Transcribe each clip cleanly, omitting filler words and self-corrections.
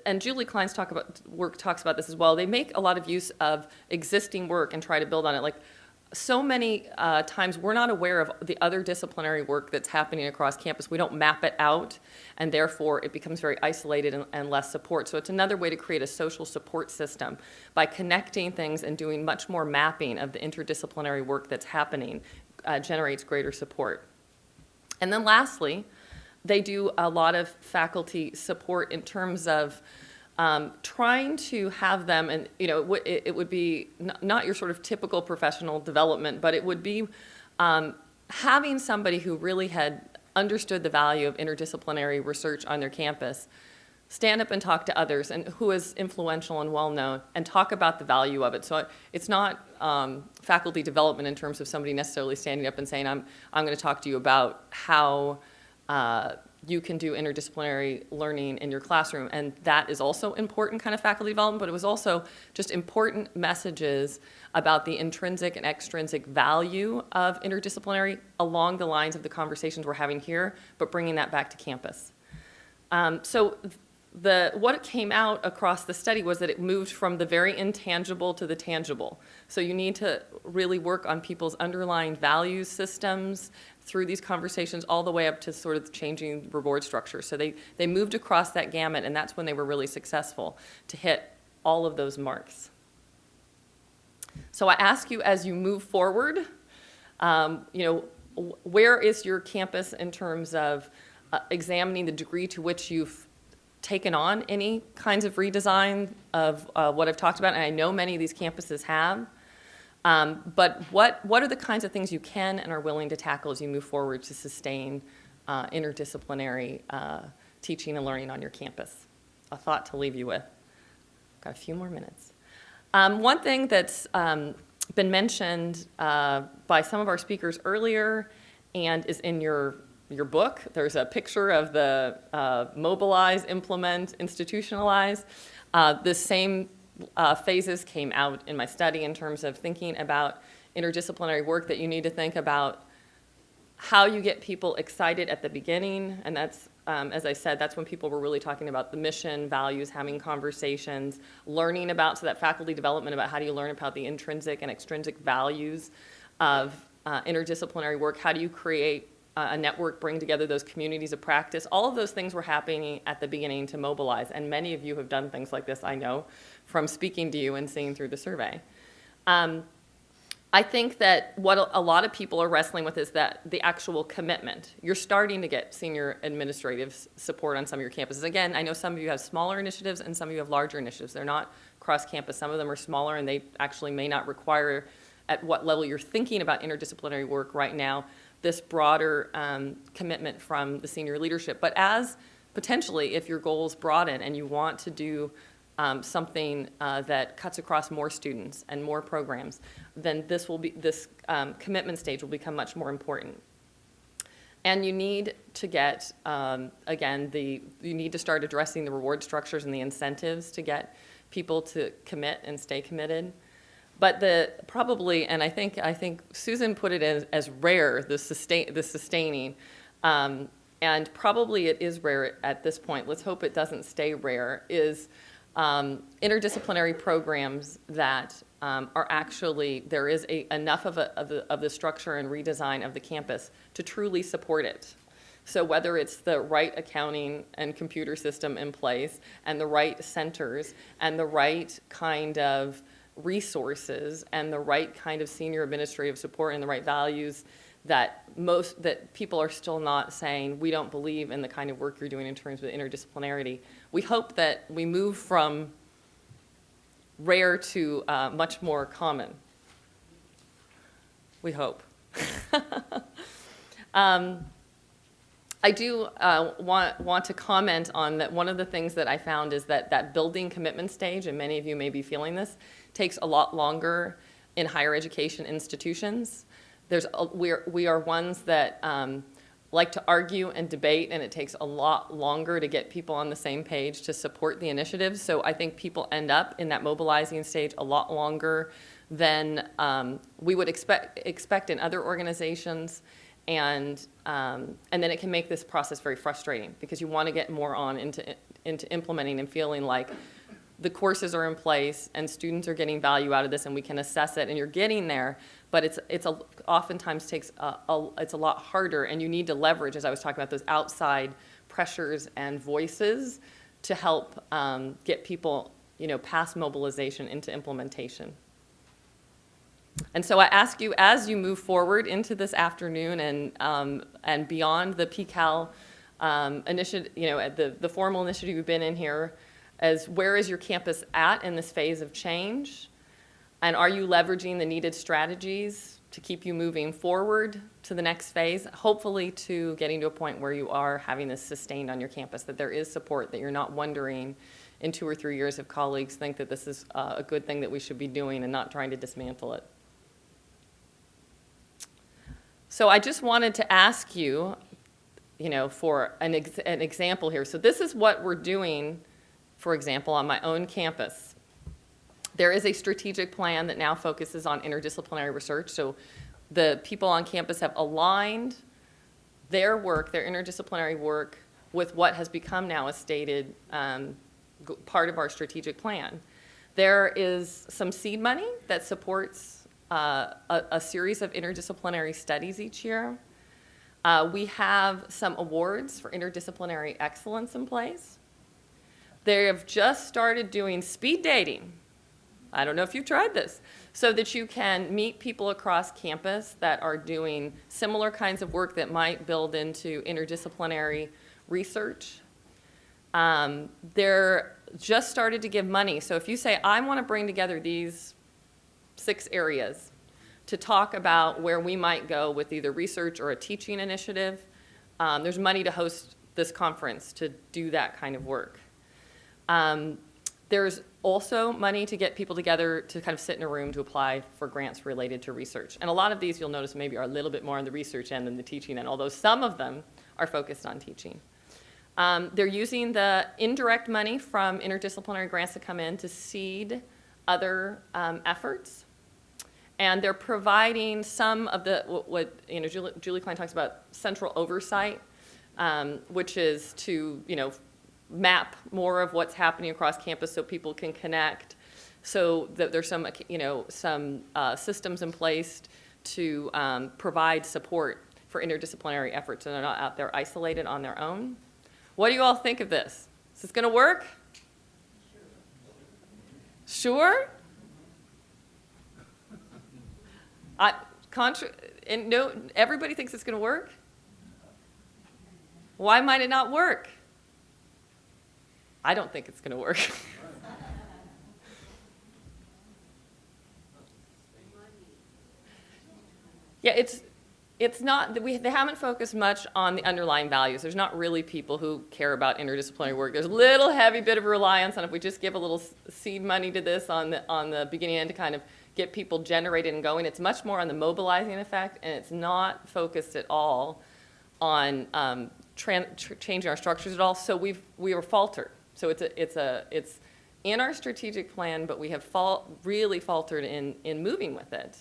and Julie Klein's work talks about this as well, they make a lot of use of existing work and try to build on it. Like, so many times we're not aware of the other disciplinary work that's happening across campus. We don't map it out, and therefore it becomes very isolated and less support. So it's another way to create a social support system by connecting things and doing much more mapping of the interdisciplinary work that's happening, generates greater support. And then lastly, they do a lot of faculty support in terms of trying to have them, and it would be not your sort of typical professional development, but it would be having somebody who really had understood the value of interdisciplinary research on their campus stand up and talk to others, and who is influential and well-known, and talk about the value of it. So it's not faculty development in terms of somebody necessarily standing up and saying, I'm going to talk to you about how you can do interdisciplinary learning in your classroom. And that is also important kind of faculty development, but it was also just important messages about the intrinsic and extrinsic value of interdisciplinary along the lines of the conversations we're having here, but bringing that back to campus. So what came out across the study was that it moved from the very intangible to the tangible. So you need to really work on people's underlying value systems through these conversations all the way up to sort of changing reward structure. So they moved across that gamut, and that's when they were really successful to hit all of those marks. So I ask you, as you move forward, where is your campus in terms of examining the degree to which you've taken on any kinds of redesign of what I've talked about? And I know many of these campuses have. But what are the kinds of things you can and are willing to tackle as you move forward to sustain interdisciplinary teaching and learning on your campus? A thought to leave you with. Got a few more minutes. One thing that's been mentioned by some of our speakers earlier and is in your book, there's a picture of the mobilize, implement, institutionalize. The same phases came out in my study in terms of thinking about interdisciplinary work, that you need to think about how you get people excited at the beginning. And that's, as I said, that's when people were really talking about the mission, values, having conversations, learning about, so that faculty development about how do you learn about the intrinsic and extrinsic values of interdisciplinary work. How do you create a network, bring together those communities of practice. All of those things were happening at the beginning to mobilize, and many of you have done things like this, I know, from speaking to you and seeing through the survey. I think that what a lot of people are wrestling with is that the actual commitment. You're starting to get senior administrative support on some of your campuses. Again, I know some of you have smaller initiatives and some of you have larger initiatives. They're not cross-campus. Some of them are smaller, and they actually may not require, at what level you're thinking about interdisciplinary work right now, this broader commitment from the senior leadership. But as potentially, if your goals broaden and you want to do something that cuts across more students and more programs, then this commitment stage will become much more important. And you need to get, again, you need to start addressing the reward structures and the incentives to get people to commit and stay committed. But probably, and I think Susan put it as rare, the sustaining, and probably it is rare at this point. Let's hope it doesn't stay rare. Is interdisciplinary programs that are actually, there is enough of the structure and redesign of the campus to truly support it. So whether it's the right accounting and computer system in place, and the right centers, and the right kind of resources, and the right kind of senior administrative support, and the right values, that people are still not saying, we don't believe in the kind of work you're doing in terms of interdisciplinarity. We hope that we move from rare to much more common. We hope. I do want to comment on that. One of the things that I found is that building commitment stage, and many of you may be feeling this, takes a lot longer in higher education institutions. We are ones that like to argue and debate, and it takes a lot longer to get people on the same page to support the initiatives. So I think people end up in that mobilizing stage a lot longer than we would expect in other organizations. And then it can make this process very frustrating because you want to get more on into implementing and feeling like the courses are in place and students are getting value out of this and we can assess it and you're getting there, but oftentimes takes it's a lot harder, and you need to leverage, as I was talking about, those outside pressures and voices to help get people, past mobilization into implementation. And so I ask you, as you move forward into this afternoon and beyond the PKAL initiative, the formal initiative you've been in here, as where is your campus at in this phase of change? And are you leveraging the needed strategies to keep you moving forward to the next phase, hopefully to getting to a point where you are having this sustained on your campus, that there is support, that you're not wondering in 2 or 3 years if colleagues think that this is a good thing that we should be doing and not trying to dismantle it. So I just wanted to ask you, for an example here. So this is what we're doing, for example, on my own campus. There is a strategic plan that now focuses on interdisciplinary research. So the people on campus have aligned their work, their interdisciplinary work, with what has become now a stated part of our strategic plan. There is some seed money that supports a series of interdisciplinary studies each year. We have some awards for interdisciplinary excellence in place. They have just started doing speed dating. I don't know if you've tried this, so that you can meet people across campus that are doing similar kinds of work that might build into interdisciplinary research. They're just started to give money. So if you say, I want to bring together these 6 areas to talk about where we might go with either research or a teaching initiative, there's money to host this conference to do that kind of work. There's also money to get people together to kind of sit in a room to apply for grants related to research. And a lot of these, you'll notice, maybe are a little bit more on the research end than the teaching end, although some of them are focused on teaching. They're using the indirect money from interdisciplinary grants that come in to seed other efforts. And they're providing some of the, what Julie Klein talks about, central oversight, which is to, map more of what's happening across campus so people can connect, so that there's some, some systems in place to provide support for interdisciplinary efforts, and they're not out there isolated on their own. What do you all think of this? Is this going to work? Sure? No, everybody thinks it's going to work? Why might it not work? I don't think it's going to work. Yeah, it's not, they haven't focused much on the underlying values. There's not really people who care about interdisciplinary work. There's a little heavy bit of reliance on if we just give a little seed money to this on the beginning end to kind of get people generated and going. It's much more on the mobilizing effect, and it's not focused at all on changing our structures at all. So we were faltered. So it's in our strategic plan, but we have really faltered in moving with it,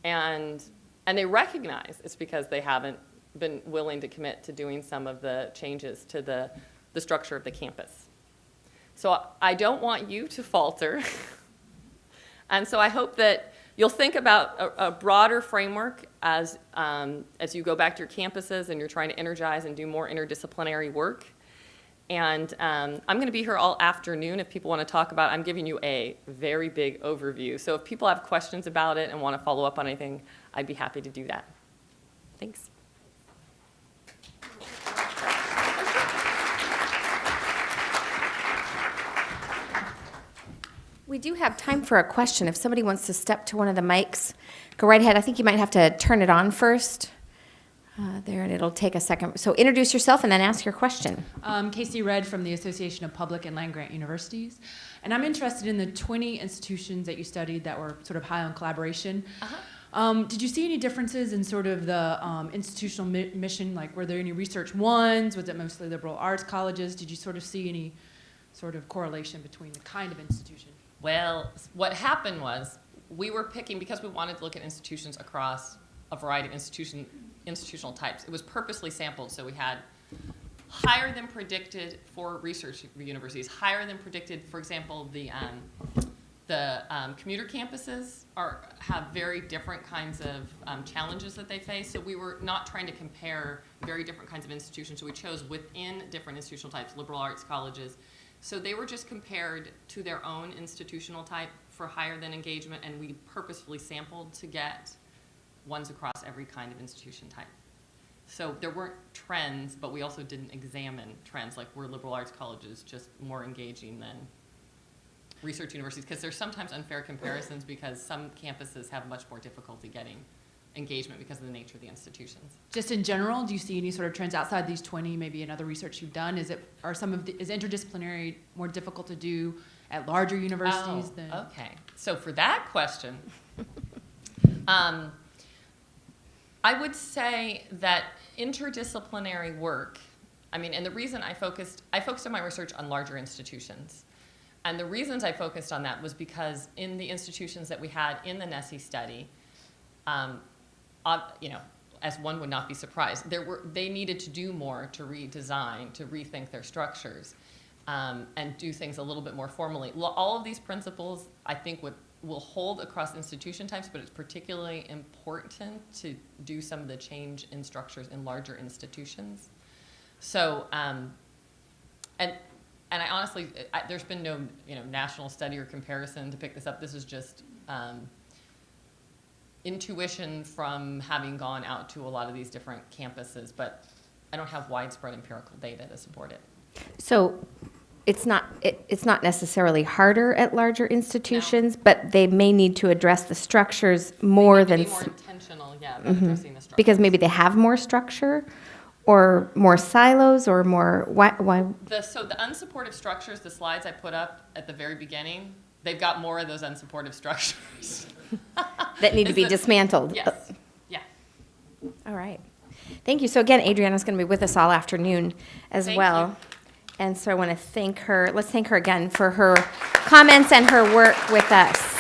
and they recognize it's because they haven't been willing to commit to doing some of the changes to the structure of the campus. So I don't want you to falter, and so I hope that you'll think about a broader framework as you go back to your campuses and you're trying to energize and do more interdisciplinary work. And I'm going to be here all afternoon if people want to talk about it. I'm giving you a very big overview. So if people have questions about it and want to follow up on anything, I'd be happy to do that. Thanks. We do have time for a question. If somebody wants to step to one of the mics, go right ahead. I think you might have to turn it on first. There, and it'll take a second. So introduce yourself and then ask your question. Casey Redd from the Association of Public and Land-Grant Universities. And I'm interested in the 20 institutions that you studied that were sort of high on collaboration. Uh-huh. Did you see any differences in sort of the institutional mission? Like, were there any research ones? Was it mostly liberal arts colleges? Did you sort of see any sort of correlation between the kind of institution? Well, what happened was we were picking, because we wanted to look at institutions across a variety of institutions, institutional types. It was purposely sampled, so we had higher than predicted for research universities, higher than predicted, for example, the commuter campuses have very different kinds of challenges that they face. So we were not trying to compare very different kinds of institutions. So we chose within different institutional types, liberal arts colleges. So they were just compared to their own institutional type for higher than engagement, and we purposefully sampled to get ones across every kind of institution type. So there weren't trends, but we also didn't examine trends, like were liberal arts colleges just more engaging than research universities, because there's sometimes unfair comparisons because some campuses have much more difficulty getting engagement because of the nature of the institutions. Just in general, do you see any sort of trends outside these 20, maybe in other research you've done? Is interdisciplinary more difficult to do at larger universities than? Okay. So for that question, I would say that interdisciplinary work, and the reason I focused on my research on larger institutions. And the reasons I focused on that was because in the institutions that we had in the NESI study, as one would not be surprised, they needed to do more to redesign, to rethink their structures, and do things a little bit more formally. All of these principles, I think, will hold across institution types, but it's particularly important to do some of the change in structures in larger institutions. So, and I honestly, there's been no national study or comparison to pick this up. This is just intuition from having gone out to a lot of these different campuses, but I don't have widespread empirical data to support it. So it's not necessarily harder at larger institutions, but they may need to address the structures more than... Be more intentional, about addressing the structures. Because maybe they have more structure? Or more silos, or more, why? So the unsupportive structures, the slides I put up at the very beginning, they've got more of those unsupportive structures. That need to be dismantled. Yes, yeah. All right. Thank you. So again, Adrianna's going to be with us all afternoon as well. You. And so I want to thank her. Let's thank her again for her comments and her work with us.